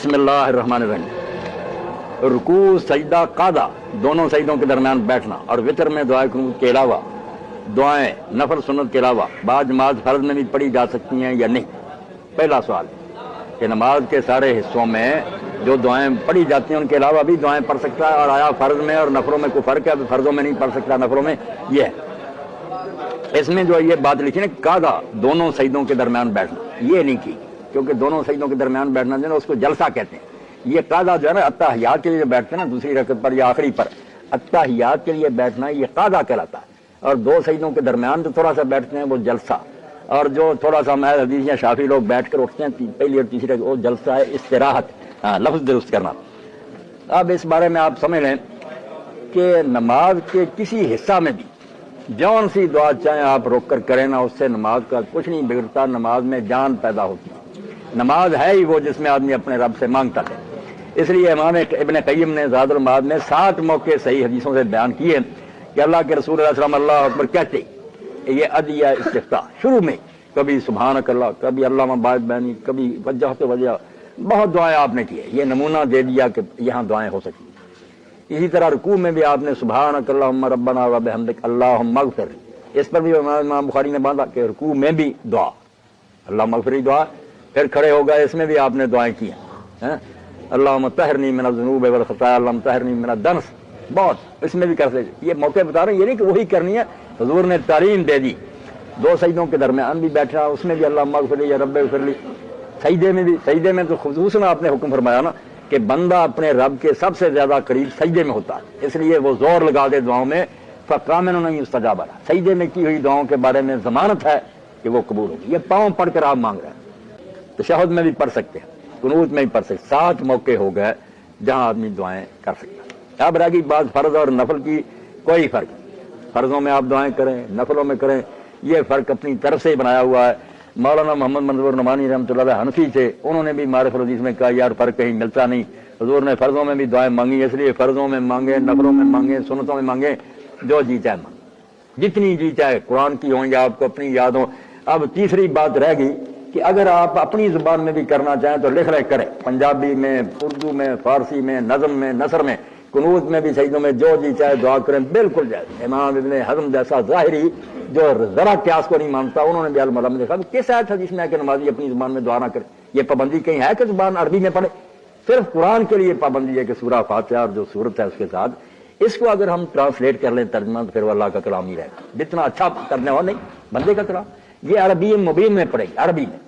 बिस्मिल्लाह रहमान रहीम। रुकू सजदा कादा दोनों सजदों के दरमियान बैठना और वितर में दुआ कुनूत के अलावा दुआएं नफल सुन्नत के अलावा बाद नमाज फर्ज में भी पढ़ी जा सकती हैं या नहीं। पहला सवाल कि नमाज के सारे हिस्सों में जो दुआएं पढ़ी जाती हैं उनके अलावा भी दुआएं पढ़ सकता है, और आया फर्ज में और नफलों में कोई फर्क है? फर्जों में नहीं पढ़ सकता, नफलों में ये है। इसमें जो ये बात लिखी ना कादा दोनों सजदों के दरमियान बैठना, ये नहीं की, क्योंकि दोनों सजदों के दरमियान बैठना जो है उसको जलसा कहते हैं। ये कादा जो है ना अत्ताहियात के लिए बैठते हैं ना दूसरी रकत पर या आखिरी पर, अत्ताहियात के लिए बैठना ये कादा कहलाता है। और दो सजदों के दरमियान जो थोड़ा सा बैठते हैं वो जलसा, और जो थोड़ा सा महज हदीस या शाफी लोग बैठ कर उठते हैं पहली और तीसरी वो जलसा है इस्तिराहत, लफ्ज दुरुस्त करना। अब इस बारे में आप समझ लें कि नमाज के किसी हिस्सा में भी जौन सी दुआ चाहे आप रोक कर करें ना, उससे नमाज का कुछ नहीं बिगड़ता, नमाज में जान पैदा होती है। नमाज है ही वो जिसमें आदमी अपने रब से मांगता है। इसलिए इमाम इब्न क़य्यिम ने ज़ादुल मआद में 7 मौके सही हदीसों से बयान किए कि अल्लाह के रसूल अल्लाह अकबर कहते ये अदिया इस्तिफ्ता शुरू में कभी सुभानक अल्लाह, कभी अल्लाह बात बैनी, कभी वजह तो वजह, बहुत दुआएं आपने की है। ये नमूना दे दिया कि यहाँ दुआएं हो सकती। इसी तरह रुकू में भी आपने सुभानक अल्लाहुम्मा रब्बना व बिहम्दिक अल्लाहुम्मा अग़फिर, इस पर भी इमाम बुखारी ने बांधा कि रुकू में भी दुआ अल्लाहुम्मा अग़फिर दुआ। फिर खड़े हो गए, इसमें भी आपने दुआएं की हैं, अल्लाहुम्मा तहरनी मिनज़्ज़ुनूब वल ख़ताया अल्लाहुम्मा तहरनी मिनद्दनस, बहुत इसमें भी कर सकते। ये मौके बता रहे हैं, ये नहीं कि वही करनी है, हुजूर ने तालीम दे दी। दो सजदों के दरमियान भी बैठा, उसमें भी अल्लाहुम्मा अग़फिरली या रब्बि अग़फिरली। सजदे में भी, सजदे में तो खुसूसन आपने हुक्म फरमाया ना कि बंदा अपने रब के सबसे ज्यादा करीब सजदे में होता है, इसलिए वो जोर लगा दे दुआओं में, फ़क़ामिन नहीं मुस्तजाब। सजदे में की हुई दुआओं के बारे में जमानत है कि वो कबूल होगी। ये पाँव पढ़कर आप मांग रहे हैं, तशहुद में भी पढ़ सकते हैं, कुनूत में भी पढ़ सकते। 7 मौके हो गए जहां आदमी दुआएं कर सकता है। अब रही बात फर्ज और नफल की, कोई फर्क नहीं। फर्जों में आप दुआएं करें, नफलों में करें, ये फर्क अपनी तरफ से ही बनाया हुआ है। मौलाना मोहम्मद मंजूर नमानी रहमतुल्लाह अलैह हनफी थे, उन्होंने भी मारिफुल हदीस में कहा यार फर्क कहीं मिलता नहीं। हुजूर ने फर्जों में भी दुआएं मांगी, इसलिए फर्जों में मांगे, नफलों में मांगे, सुन्नतों में मांगे, जो जी चाहे मांगे, जितनी जी चाहे, कुरान की हो या आपको अपनी याद हो। अब तीसरी बात रह गई कि अगर आप अपनी जुबान में भी करना चाहें तो लिख रहे करें, पंजाबी में, उर्दू में, फारसी में, नज़म में, नसर में, कुनूत में भी, सजदों में, जो जी चाहे दुआ करें, बिल्कुल जायज़। इमाम इब्न हज़म जैसा ज़ाहिरी जो जरा क्यास को नहीं मानता, उन्होंने भी अल-मुअल्लम में देखा किस आयत हदीस में है कि नमाजी अपनी जुबान में दुआ ना करे। ये पाबंदी कहीं है कि जुबान अरबी में पढ़े? सिर्फ कुरान के लिए पाबंदी है कि सूरा फातिहा और जो सूरत है उसके साथ इसको अगर हम ट्रांसलेट कर लें तर्जमा, तो फिर वो अल्लाह का कलाम ही रहेगा। जितना अच्छा करने वाला नहीं बंदे का कलाम, ये अरबी मुबीन में पड़ेगी, अरबी में।